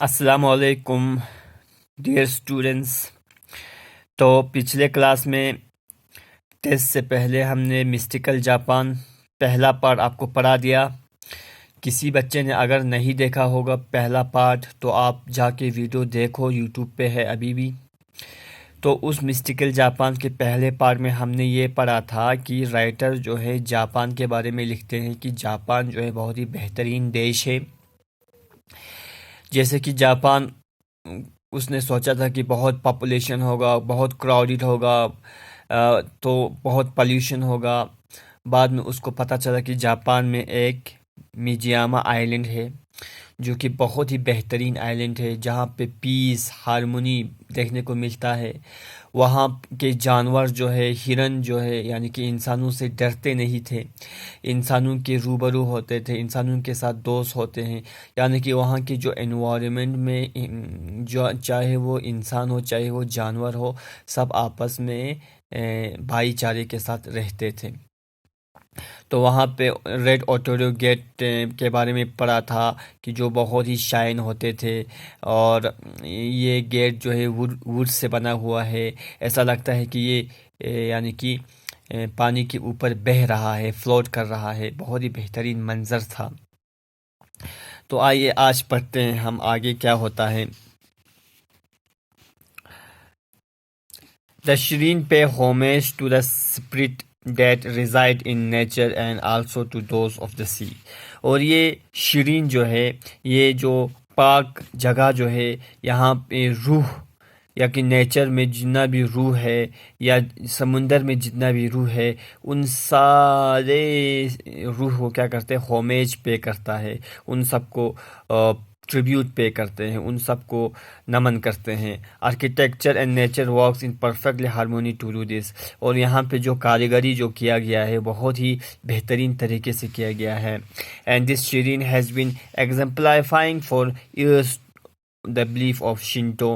अस्सलामुअलैकुम dear students. तो पिछले क्लास में टेस्ट से पहले हमने मिस्टिकल जापान पहला पार्ट आपको पढ़ा दिया। किसी बच्चे ने अगर नहीं देखा होगा पहला पार्ट तो आप जाके वीडियो देखो, यूट्यूब पे है अभी भी। तो उस मिस्टिकल जापान के पहले पार्ट में हमने ये पढ़ा था कि राइटर जो है जापान के बारे में लिखते हैं कि जापान जो है बहुत ही बेहतरीन देश है। जैसे कि जापान उसने सोचा था कि बहुत पॉपुलेशन होगा, बहुत क्राउडेड होगा, तो बहुत पोल्यूशन होगा। बाद में उसको पता चला कि जापान में एक मिजियामा आइलैंड है जो कि बहुत ही बेहतरीन आइलैंड है, जहाँ पे पीस हारमोनी देखने को मिलता है। वहाँ के जानवर जो है, हिरन जो है, यानी कि इंसानों से डरते नहीं थे, इंसानों के रूबरू होते थे, इंसानों के साथ दोस्त होते हैं। यानी कि वहाँ की जो एनवायरनमेंट में जो चाहे वो इंसान हो चाहे वो जानवर हो, सब आपस में भाईचारे के साथ रहते थे। तो वहाँ पे रेड ओटोरो गेट के बारे में पढ़ा था कि जो बहुत ही शाइन होते थे, और ये गेट जो है वुड से बना हुआ है। ऐसा लगता है कि ये यानी कि पानी के ऊपर बह रहा है, फ्लोट कर रहा है। बहुत ही बेहतरीन मंजर था। तो आइए आज पढ़ते हैं हम आगे क्या होता है। The Shireen pay homage to the spirit that reside in nature and also to those of the sea। और ये शीरीन जो है, ये जो पाक जगह जो है, यहाँ पे रूह या कि नेचर में जितना भी रूह है या समुंदर में जितना भी रूह है, उन सारे रूह को क्या करते हैं, होमेज पे करता है। उन सबको ट्रिब्यूट पे करते हैं, उन सबको नमन करते हैं। Architecture and nature works in perfectly harmony to do this. और यहाँ पे जो कारीगरी जो किया गया है बहुत ही बेहतरीन तरीके से किया गया है। And this shrine has been exemplifying for years the belief of Shinto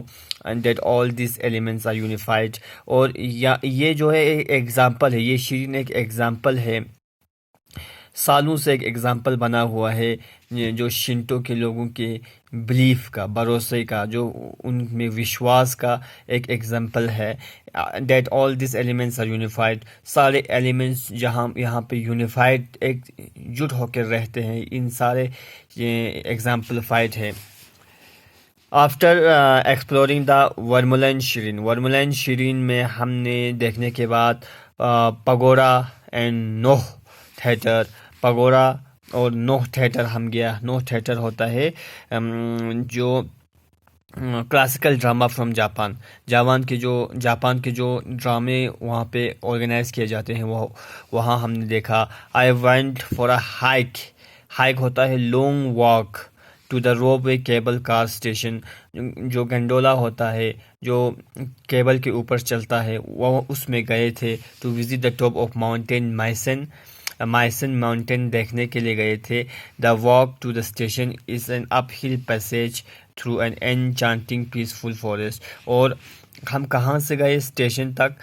and that all these elements are unified। और ये जो है एक एग्जाम्पल है, ये शीरीन एक एग्जाम्पल है, सालों से एक एग्जाम्पल बना हुआ है जो शिंटो के लोगों के बिलीफ का, भरोसे का, जो उनमें विश्वास का एक एग्जाम्पल है। That all this elements are unified. सारे एलिमेंट्स जहाँ यहाँ पे यूनिफाइड एकजुट होकर रहते हैं, इन सारे एग्जाम्पलीफाइड है। After exploring the vermilion shrine, vermilion shrine में हमने देखने के बाद pagoda and Noh theatre, pagoda और नोह थिएटर हम गया। नोह थिएटर होता है जो classical drama from Japan, Japan के जो ड्रामे वहाँ पे ऑर्गेनाइज किए जाते हैं, वो वहाँ हमने देखा। I went for a hike, hike होता है long walk to the ropeway cable car station, जो गंडोला होता है जो केबल के ऊपर चलता है, वो उसमें गए थे। To visit the top of mountain Misen, Misen mountain देखने के लिए गए थे। The walk to the station is an uphill passage through an enchanting peaceful forest. और हम कहाँ से गए स्टेशन तक,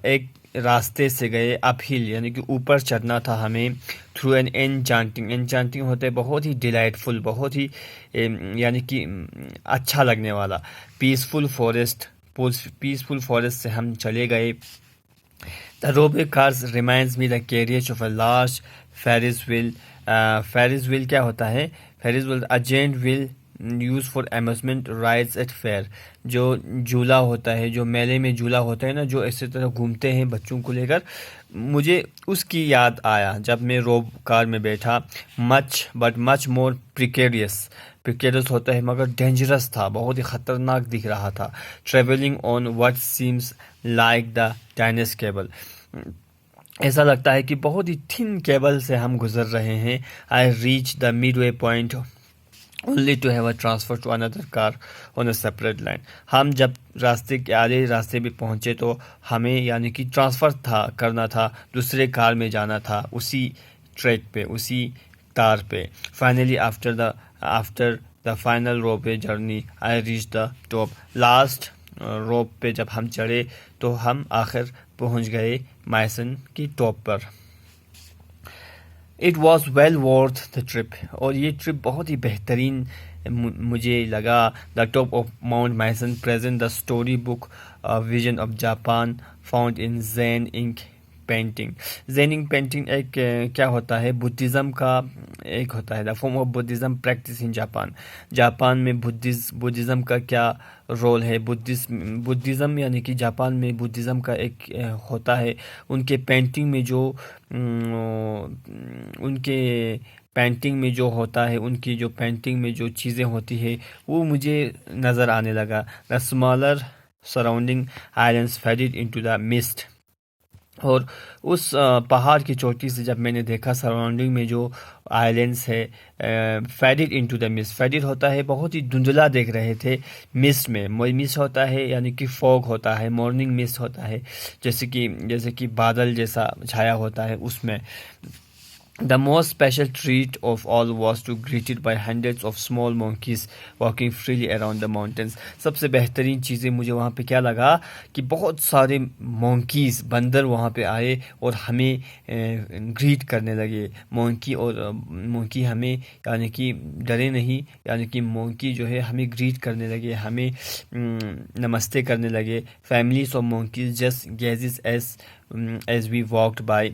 एक रास्ते से गए, अप हिल यानी कि ऊपर चढ़ना था हमें, थ्रू एन एनचांटिंग, एनचांटिंग होते बहुत ही डिलाइटफुल, बहुत ही यानी कि अच्छा लगने वाला, पीसफुल फॉरेस्ट, पीसफुल फॉरेस्ट से हम चले गए। The railway cars reminds me the carriage of a large Ferris wheel। Ferris wheel क्या होता है? Ferris wheel a giant wheel used for amusement rides at fair। जो झूला होता है, जो मेले में झूला होता है ना, जो ऐसे तरह घूमते हैं बच्चों को लेकर, मुझे उसकी याद आया जब मैं रोब कार में बैठा। Much but much more precarious, precarious होता है मगर डेंजरस था, बहुत ही ख़तरनाक दिख रहा था। Travelling on what seems like the tiniest cable, ऐसा लगता है कि बहुत ही थिन केबल से हम गुजर रहे हैं। I reach the midway point only to have a transfer to another car on a separate line. हम जब रास्ते के आधे रास्ते पे पहुंचे तो हमें यानी कि ट्रांसफ़र करना था, दूसरे कार में जाना था, उसी ट्रैक पे, उसी तार पे। Finally after the final ropeway journey I reach the top. Last rope पे जब हम चढ़े तो हम आखिर पहुंच गए माइसन की टॉप पर। It was well worth the trip, और ये ट्रिप बहुत ही बेहतरीन मुझे लगा। The top of mount Misen present the story book vision of Japan found in Zen ink painting. Zen ink painting एक क्या होता है, बुद्धिज़्म का एक होता है, the form of Buddhism practice in Japan. Japan में बुद्धिज़्म का क्या रोल है, बुद्धिज़्म यानी कि जापान में बुद्धिज़्म का एक होता है। उनके पेंटिंग में जो उनके पेंटिंग में जो होता है, उनकी जो पेंटिंग में जो चीज़ें होती है वो मुझे नज़र आने लगा। The smaller surrounding islands faded into the mist, और उस पहाड़ की चोटी से जब मैंने देखा सराउंडिंग में जो आइलैंड्स है, faded into the mist, faded होता है बहुत ही धुंधला देख रहे थे मिस्ट में। मिस्ट होता है यानी कि फॉग होता है, मॉर्निंग मिस्ट होता है, जैसे कि बादल जैसा छाया होता है उसमें। The most special treat of all was to greeted by hundreds of small monkeys walking freely around the mountains। सबसे बेहतरीन चीज़ें मुझे वहाँ पे क्या लगा कि बहुत सारे monkeys बंदर वहाँ पे आए और हमें ग्रीट करने लगे। मोंकी हमें यानी कि डरे नहीं, यानी कि मोंकी जो है हमें ग्रीट करने लगे, हमें नमस्ते करने लगे। Families of monkeys just gazes as we walked by।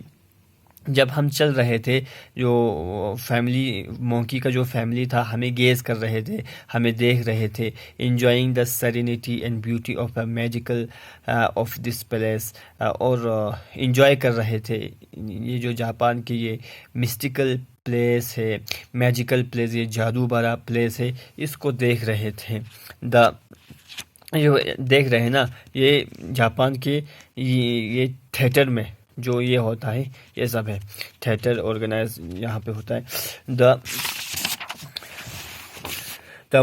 जब हम चल रहे थे, जो फैमिली मोंकी का जो फैमिली था हमें गेज कर रहे थे, हमें देख रहे थे। Enjoying the serenity and beauty of the magical of this place, और इंजॉय कर रहे थे ये जो जापान की ये मिस्टिकल प्लेस है, मैजिकल प्लेस, ये जादू भरा प्लेस है, इसको देख रहे थे। द जो देख रहे हैं ना, ये जापान के ये थिएटर में जो ये होता है, ये सब है थिएटर ऑर्गेनाइज यहाँ पे होता है। The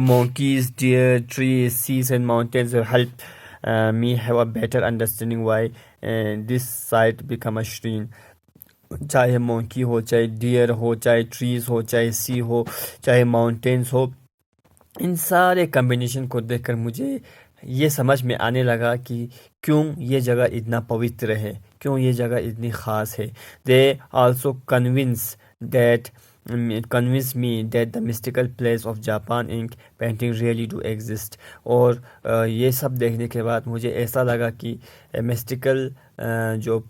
monkeys, deer, trees, seas and mountains help me have a better understanding why this site become a shrine। चाहे मोंकी हो, चाहे डियर हो, चाहे ट्रीज हो, चाहे सी हो, चाहे माउंटेन्स हो, इन सारे कम्बिनेशन को देखकर मुझे ये समझ में आने लगा कि क्यों ये जगह इतना पवित्र है, क्यों ये जगह इतनी ख़ास है। They also convince me that the mystical place of Japan Ink painting really do exist। और ये सब देखने के बाद मुझे ऐसा लगा कि मिस्टिकल जो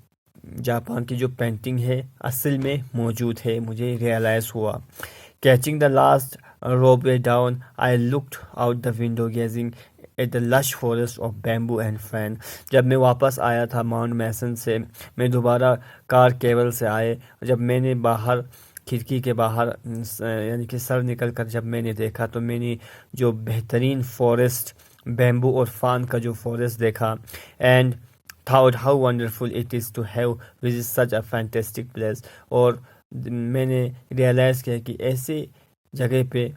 जापान की जो पेंटिंग है असल में मौजूद है, मुझे रियलाइज़ हुआ। Catching the last ropeway down, I looked out the window gazing at the lush forest of bamboo and fan. जब मैं वापस आया था माउंट मैसन से, मैं दोबारा कार केबल से आए, जब मैंने बाहर खिड़की के बाहर यानी कि सर निकल कर जब मैंने देखा तो मैंने जो बेहतरीन फॉरेस्ट, बैम्बू और फान का जो फॉरेस्ट देखा। And thought how wonderful it is to have visit such a fantastic place। और मैंने रियलाइज़ किया कि ऐसे जगह पे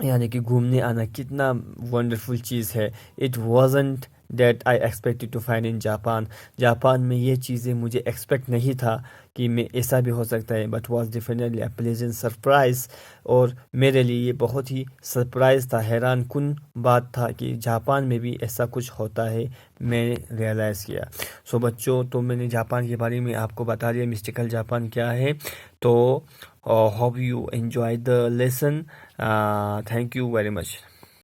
यानी कि घूमने आना कितना वंडरफुल चीज़ है। It wasn't that I expected to find in Japan. Japan में ये चीज़ें मुझे एक्सपेक्ट नहीं था कि मैं ऐसा भी हो सकता है, but was definitely a pleasant surprise. और मेरे लिए ये बहुत ही सरप्राइज़ था, हैरान कुन बात था कि जापान में भी ऐसा कुछ होता है, मैंने रियलाइज़ किया। सो बच्चों, तो मैंने जापान के बारे में आपको बता दिया मिस्टिकल जापान क्या है। तो hope you enjoy the lesson. Thank you very much.